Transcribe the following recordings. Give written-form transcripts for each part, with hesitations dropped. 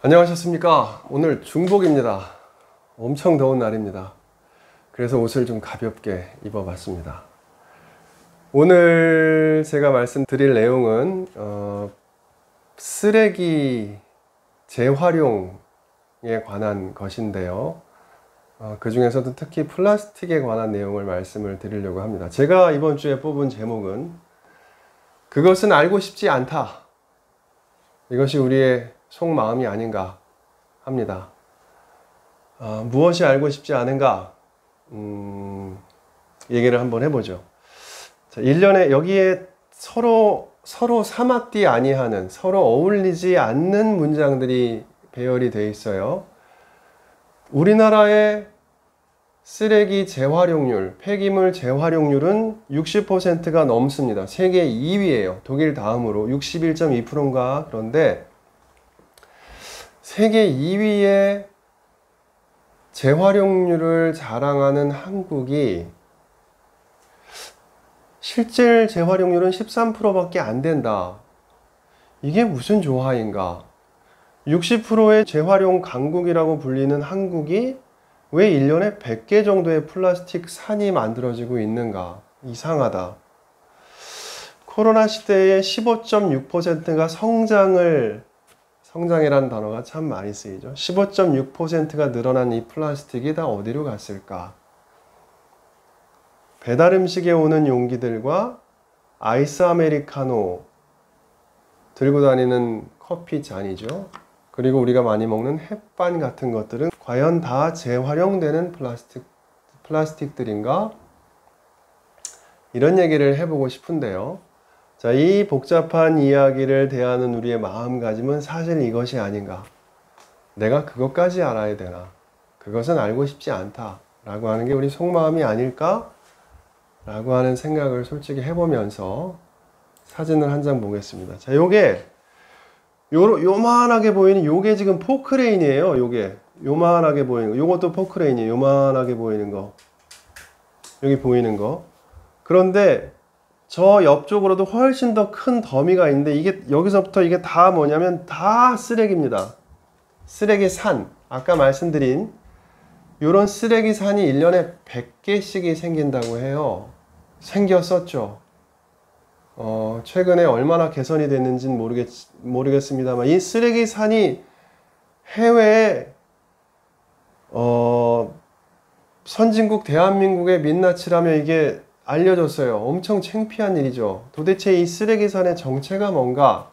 안녕하셨습니까? 오늘 중복입니다. 엄청 더운 날입니다. 그래서 옷을 좀 가볍게 입어봤습니다. 오늘 제가 말씀드릴 내용은 쓰레기 재활용에 관한 것인데요. 그 중에서도 특히 플라스틱에 관한 내용을 말씀을 드리려고 합니다. 제가 이번 주에 뽑은 제목은 그것은 알고 싶지 않다. 이것이 우리의 속마음이 아닌가 합니다. 무엇이 알고 싶지 않은가? 얘기를 한번 해보죠. 자, 1년에 여기에 서로 사맞디 아니하는, 서로 어울리지 않는 문장들이 배열이 되어 있어요. 우리나라의 쓰레기 재활용률, 폐기물 재활용률은 60%가 넘습니다. 세계 2위예요. 독일 다음으로 61.2%인가. 그런데 세계 2위의 재활용률을 자랑하는 한국이 실질 재활용률은 13%밖에 안 된다. 이게 무슨 조화인가? 60%의 재활용 강국이라고 불리는 한국이 왜 1년에 100개 정도의 플라스틱 산이 만들어지고 있는가? 이상하다. 코로나 시대에 15.6%가 성장이라는 단어가 참 많이 쓰이죠. 15.6%가 늘어난 이 플라스틱이 다 어디로 갔을까? 배달 음식에 오는 용기들과 아이스 아메리카노 들고 다니는 커피 잔이죠. 그리고 우리가 많이 먹는 햇반 같은 것들은 과연 다 재활용되는 플라스틱들인가? 이런 얘기를 해보고 싶은데요. 자, 이 복잡한 이야기를 대하는 우리의 마음가짐은 사실 이것이 아닌가. 내가 그것까지 알아야 되나. 그것은 알고 싶지 않다. 라고 하는 게 우리 속마음이 아닐까? 라고 하는 생각을 솔직히 해보면서 사진을 한 장 보겠습니다. 자, 요게 요만하게 보이는 요게 지금 포크레인이에요. 요게 요만하게 보이는 거. 요것도 포크레인이에요. 요만하게 보이는 거. 여기 보이는 거. 그런데 저 옆쪽으로도 훨씬 더 큰 더미가 있는데 이게 여기서부터 이게 다 뭐냐면 다 쓰레기입니다. 쓰레기 산. 아까 말씀드린 요런 쓰레기 산이 1년에 100개씩이 생긴다고 해요. 생겼었죠. 최근에 얼마나 개선이 됐는지는 모르겠습니다만 이 쓰레기 산이 해외에 선진국 대한민국의 민낯이라면 이게 알려졌어요. 엄청 창피한 일이죠. 도대체 이 쓰레기산의 정체가 뭔가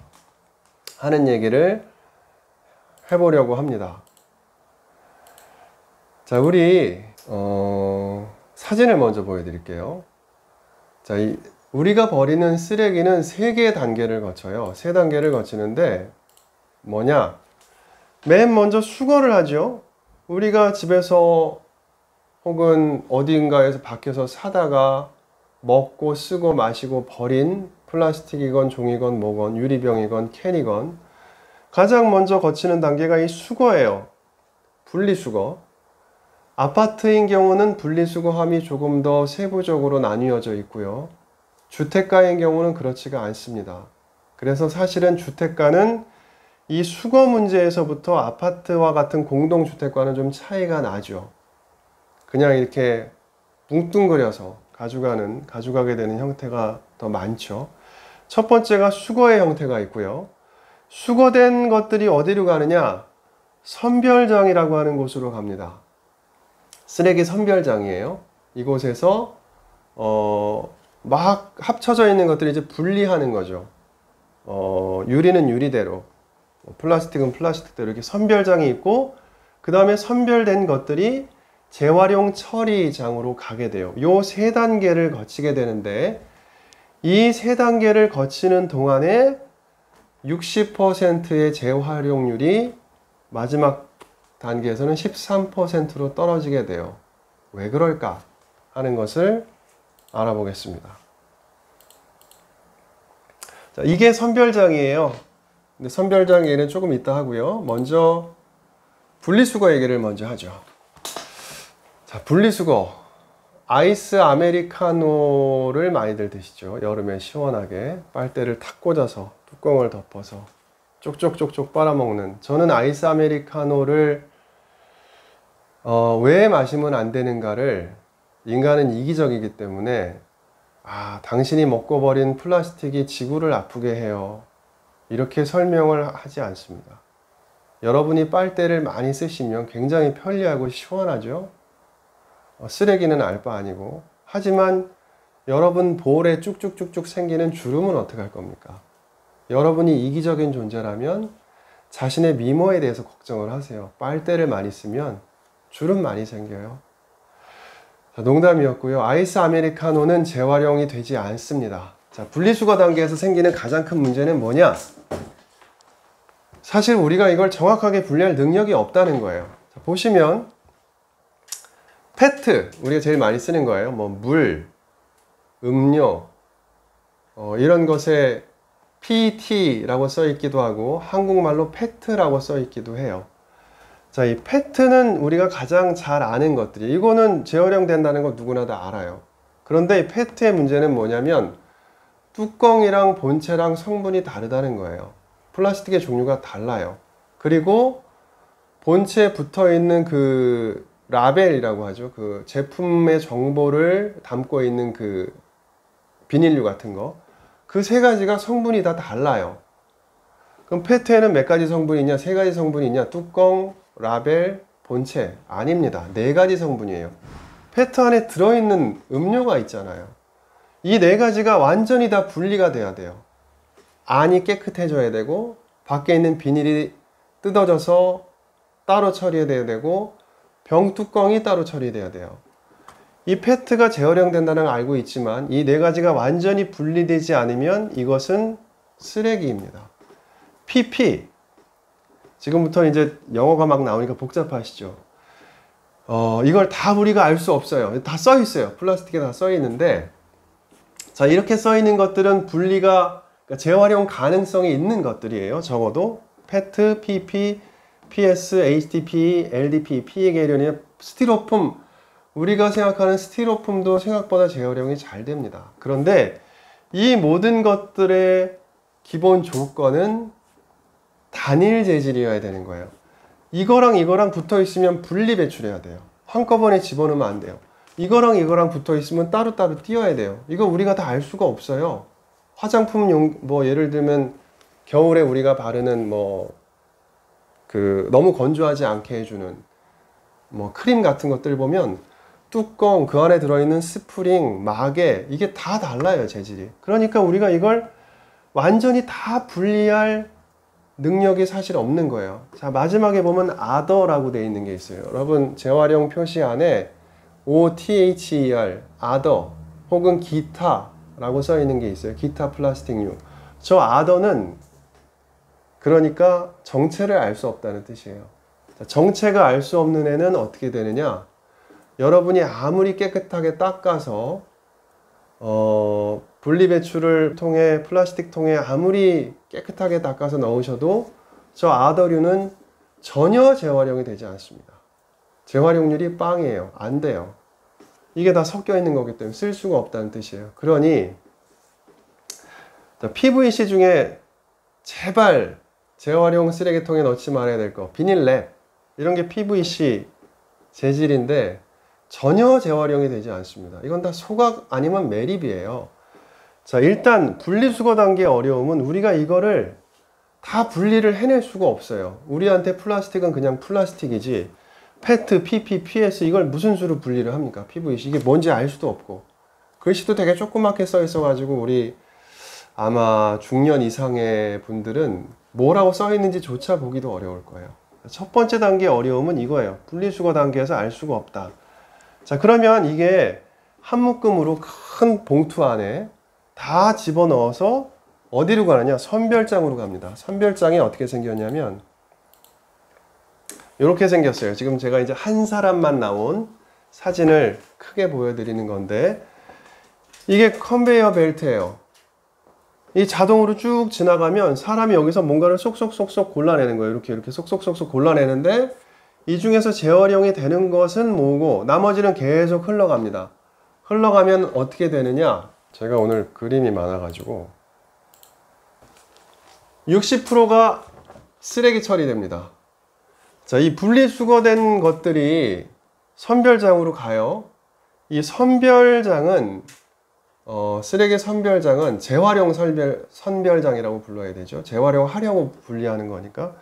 하는 얘기를 해보려고 합니다. 자, 우리 사진을 먼저 보여드릴게요. 자, 우리가 버리는 쓰레기는 3개의 단계를 거쳐요. 3단계를 거치는데 뭐냐? 맨 먼저 수거를 하죠. 우리가 집에서 혹은 어딘가에서 밖에서 사다가 먹고 쓰고 마시고 버린 플라스틱이건 종이건 뭐건 유리병이건 캔이건 가장 먼저 거치는 단계가 이 수거예요. 분리수거. 아파트인 경우는 분리수거함이 조금 더 세부적으로 나뉘어져 있고요. 주택가인 경우는 그렇지가 않습니다. 그래서 사실은 주택가는 이 수거 문제에서부터 아파트와 같은 공동주택과는 좀 차이가 나죠. 그냥 이렇게 뭉뚱그려서 가져가게 되는 형태가 더 많죠. 첫 번째가 수거의 형태가 있고요. 수거된 것들이 어디로 가느냐? 선별장이라고 하는 곳으로 갑니다. 쓰레기 선별장이에요. 이곳에서 막 합쳐져 있는 것들이 이제 분리하는 거죠. 유리는 유리대로, 플라스틱은 플라스틱대로 이렇게 선별장이 있고 그 다음에 선별된 것들이 재활용 처리장으로 가게 돼요. 요 3단계를 거치게 되는데 이 3단계를 거치는 동안에 60%의 재활용률이 마지막 단계에서는 13%로 떨어지게 돼요. 왜 그럴까 하는 것을 알아보겠습니다. 자, 이게 선별장이에요. 근데 선별장 얘기는 조금 이따 하고요. 먼저 분리수거 얘기를 먼저 하죠. 자, 분리수거. 아이스 아메리카노를 많이들 드시죠. 여름에 시원하게 빨대를 탁 꽂아서 뚜껑을 덮어서 쪽쪽쪽쪽 빨아먹는. 저는 아이스 아메리카노를 왜 마시면 안 되는가를, 인간은 이기적이기 때문에 당신이 먹고 버린 플라스틱이 지구를 아프게 해요, 이렇게 설명을 하지 않습니다. 여러분이 빨대를 많이 쓰시면 굉장히 편리하고 시원하죠. 쓰레기는 알 바 아니고. 하지만 여러분 볼에 쭉쭉쭉쭉 생기는 주름은 어떻게 할 겁니까? 여러분이 이기적인 존재라면 자신의 미모에 대해서 걱정을 하세요. 빨대를 많이 쓰면 주름 많이 생겨요. 자, 농담이었고요. 아이스 아메리카노는 재활용이 되지 않습니다. 자, 분리수거 단계에서 생기는 가장 큰 문제는 뭐냐? 사실 우리가 이걸 정확하게 분리할 능력이 없다는 거예요. 자, 보시면 페트, 우리가 제일 많이 쓰는 거예요. 뭐 물, 음료, 이런 것에 PET라고 써 있기도 하고 한국말로 페트라고 써 있기도 해요. 자, 이 페트는 우리가 가장 잘 아는 것들이, 이거는 재활용된다는 거 누구나 다 알아요. 그런데 이 페트의 문제는 뭐냐면 뚜껑이랑 본체랑 성분이 다르다는 거예요. 플라스틱의 종류가 달라요. 그리고 본체에 붙어 있는 그 라벨이라고 하죠. 그 제품의 정보를 담고 있는 그 비닐류 같은 거, 그 세 가지가 성분이 다 달라요. 그럼 페트에는 몇 가지 성분이 있냐? 세 가지 성분이 있냐? 뚜껑, 라벨, 본체. 아닙니다. 네 가지 성분이에요. 페트 안에 들어있는 음료가 있잖아요. 이 네 가지가 완전히 다 분리가 돼야 돼요. 안이 깨끗해져야 되고, 밖에 있는 비닐이 뜯어져서 따로 처리해야 되고, 병 뚜껑이 따로 처리돼야 돼요. 이 페트가 재활용된다는 걸 알고 있지만 이 네 가지가 완전히 분리되지 않으면 이것은 쓰레기입니다. PP, 지금부터 이제 영어가 막 나오니까 복잡하시죠. 이걸 다 우리가 알 수 없어요. 다 써 있어요. 플라스틱에 다 써 있는데, 자, 이렇게 써 있는 것들은 분리가, 그러니까 재활용 가능성이 있는 것들이에요. 적어도 페트, PP, PS, HDPE, LDPE, PE 계열이 스티로폼, 우리가 생각하는 스티로폼도 생각보다 재활용이 잘 됩니다. 그런데 이 모든 것들의 기본 조건은 단일 재질이어야 되는 거예요. 이거랑 이거랑 붙어 있으면 분리 배출해야 돼요. 한꺼번에 집어넣으면 안 돼요. 이거랑 이거랑 붙어 있으면 따로따로 띄어야 돼요. 이거 우리가 다 알 수가 없어요. 화장품용, 뭐 예를 들면 겨울에 우리가 바르는 너무 건조하지 않게 해주는 크림 같은 것들 보면 뚜껑, 그 안에 들어있는 스프링, 마개, 이게 다 달라요, 재질이. 그러니까 우리가 이걸 완전히 다 분리할 능력이 사실 없는 거예요. 자, 마지막에 보면 other라고 되어 있는 게 있어요. 여러분, 재활용 표시 안에 OTHER, other, 혹은 기타라고 써 있는 게 있어요. 기타 플라스틱류. 저 other는 그러니까 정체를 알 수 없다는 뜻이에요. 자, 정체가 알 수 없는 애는 어떻게 되느냐? 여러분이 아무리 깨끗하게 닦아서 분리배출을 통해 플라스틱 통에 아무리 깨끗하게 닦아서 넣으셔도 저 아더류는 전혀 재활용이 되지 않습니다. 재활용률이 빵이에요. 안 돼요. 이게 다 섞여 있는 거기 때문에 쓸 수가 없다는 뜻이에요. 그러니 PVC 중에 제발 재활용 쓰레기통에 넣지 말아야 될 거, 비닐랩, 이런 게 PVC 재질인데 전혀 재활용이 되지 않습니다. 이건 다 소각 아니면 매립이에요. 자, 일단 분리수거 단계의 어려움은 우리가 이거를 다 분리를 해낼 수가 없어요. 우리한테 플라스틱은 그냥 플라스틱이지 페트, PP, PS 이걸 무슨 수로 분리를 합니까? PVC 이게 뭔지 알 수도 없고, 글씨도 되게 조그맣게 써 있어 가지고 우리 아마 중년 이상의 분들은 뭐라고 써 있는지 조차 보기도 어려울 거예요. 첫 번째 단계의 어려움은 이거예요. 분리수거 단계에서 알 수가 없다. 자, 그러면 이게 한 묶음으로 큰 봉투 안에 다 집어넣어서 어디로 가느냐? 선별장으로 갑니다. 선별장이 어떻게 생겼냐면 이렇게 생겼어요. 지금 제가 이제 한 사람만 나온 사진을 크게 보여드리는 건데, 이게 컨베이어 벨트예요. 이 자동으로 쭉 지나가면 사람이 여기서 뭔가를 쏙쏙쏙쏙 골라내는 거예요. 이렇게 쏙쏙쏙쏙 골라내는데 이 중에서 재활용이 되는 것은 뭐고 나머지는 계속 흘러갑니다. 흘러가면 어떻게 되느냐? 제가 오늘 그림이 많아가지고 60%가 쓰레기 처리됩니다. 자, 이 분리수거된 것들이 선별장으로 가요. 이 선별장은 쓰레기 선별장은 재활용 선별장이라고 불러야 되죠. 재활용하려고 분리하는 거니까.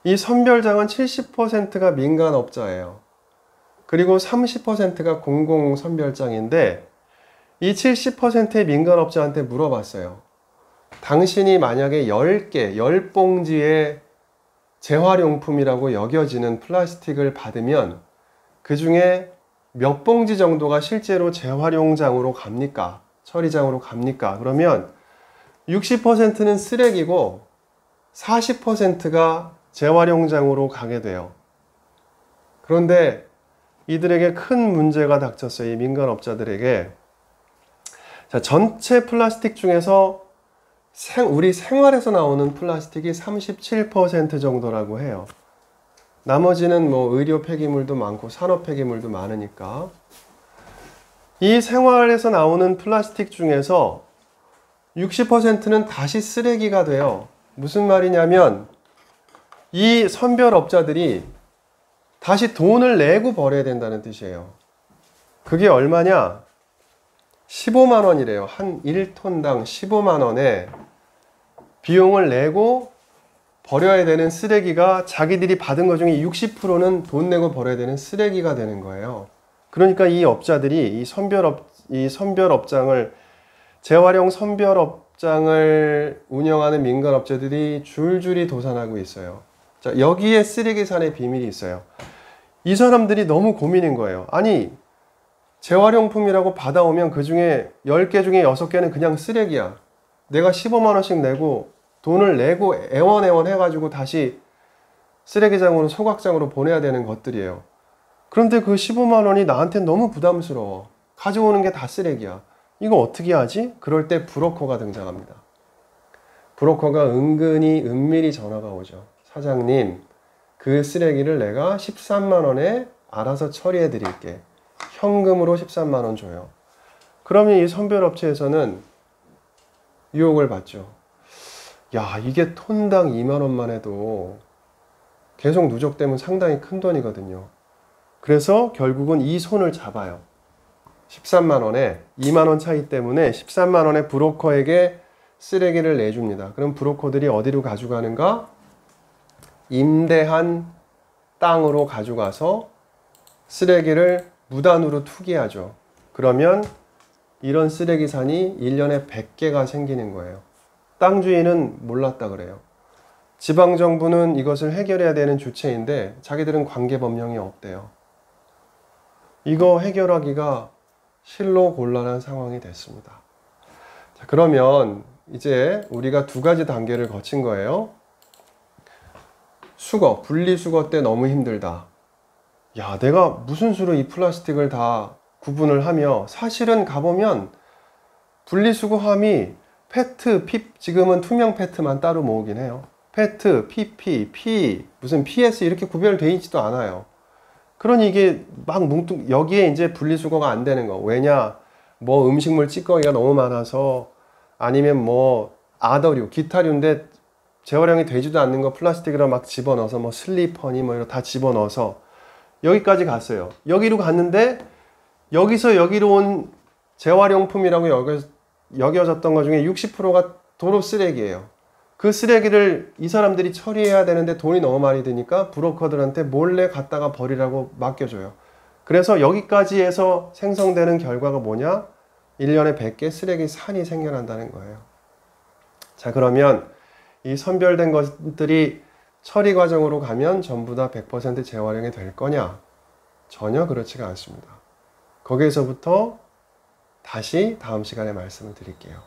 이 선별장은 70%가 민간업자예요. 그리고 30%가 공공선별장인데 이 70%의 민간업자한테 물어봤어요. 당신이 만약에 10개, 10봉지의 재활용품이라고 여겨지는 플라스틱을 받으면 그 중에 몇 봉지 정도가 실제로 재활용장으로 갑니까? 처리장으로 갑니까? 그러면 60%는 쓰레기고 40%가 재활용장으로 가게 돼요. 그런데 이들에게 큰 문제가 닥쳤어요. 이 민간업자들에게. 자, 전체 플라스틱 중에서 우리 생활에서 나오는 플라스틱이 37% 정도라고 해요. 나머지는 뭐 의료 폐기물도 많고 산업 폐기물도 많으니까. 이 생활에서 나오는 플라스틱 중에서 60%는 다시 쓰레기가 돼요. 무슨 말이냐면 이 선별업자들이 다시 돈을 내고 버려야 된다는 뜻이에요. 그게 얼마냐? 15만 원이래요. 한 1톤당 15만 원에 비용을 내고 버려야 되는 쓰레기가 자기들이 받은 것 중에 60%는 돈 내고 버려야 되는 쓰레기가 되는 거예요. 그러니까 이 업자들이 이 선별업장을 재활용 선별업장을 운영하는 민간업자들이 줄줄이 도산하고 있어요. 자, 여기에 쓰레기산의 비밀이 있어요. 이 사람들이 너무 고민인 거예요. 아니, 재활용품이라고 받아오면 그 중에 10개 중에 6개는 그냥 쓰레기야. 내가 15만 원씩 내고 돈을 내고 애원애원 해가지고 다시 쓰레기장으로 소각장으로 보내야 되는 것들이에요. 그런데 그 15만 원이 나한테 너무 부담스러워. 가져오는 게 다 쓰레기야. 이거 어떻게 하지? 그럴 때 브로커가 등장합니다. 브로커가 은밀히 전화가 오죠. 사장님, 그 쓰레기를 내가 13만 원에 알아서 처리해 드릴게. 현금으로 13만 원 줘요. 그러면 이 선별업체에서는 유혹을 받죠. 야, 이게 톤당 2만 원만 해도 계속 누적되면 상당히 큰 돈이거든요. 그래서 결국은 이 손을 잡아요. 13만 원에 2만 원 차이 때문에 13만 원에 브로커에게 쓰레기를 내줍니다. 그럼 브로커들이 어디로 가져가는가? 임대한 땅으로 가져가서 쓰레기를 무단으로 투기하죠. 그러면 이런 쓰레기산이 1년에 100개가 생기는 거예요. 땅 주인은 몰랐다 그래요. 지방정부는 이것을 해결해야 되는 주체인데 자기들은 관계법령이 없대요. 이거 해결하기가 실로 곤란한 상황이 됐습니다. 자, 그러면 이제 우리가 두 가지 단계를 거친 거예요. 수거, 분리수거 때 너무 힘들다. 야, 내가 무슨 수로 이 플라스틱을 다 구분을 하며, 사실은 가보면 분리수거함이 페트, 지금은 투명 페트만 따로 모으긴 해요. 페트, PP, P, 무슨 PS 이렇게 구별되어 있지도 않아요. 그러니 이게 막 여기에 이제 분리수거가 안 되는 거. 왜냐? 뭐 음식물 찌꺼기가 너무 많아서, 아니면 뭐 아더류, 기타류인데 재활용이 되지도 않는 거 플라스틱으로 막 집어넣어서, 뭐 슬리퍼니 뭐 이런 다 집어넣어서 여기까지 갔어요. 여기로 갔는데 여기서 여기로 온 재활용품이라고 여겨졌던 것 중에 60%가 도로 쓰레기예요. 그 쓰레기를 이 사람들이 처리해야 되는데 돈이 너무 많이 드니까 브로커들한테 몰래 갖다가 버리라고 맡겨줘요. 그래서 여기까지 해서 생성되는 결과가 뭐냐? 1년에 100개 쓰레기 산이 생겨난다는 거예요. 자, 그러면 이 선별된 것들이 처리 과정으로 가면 전부 다 100% 재활용이 될 거냐? 전혀 그렇지가 않습니다. 거기에서부터 다시 다음 시간에 말씀을 드릴게요.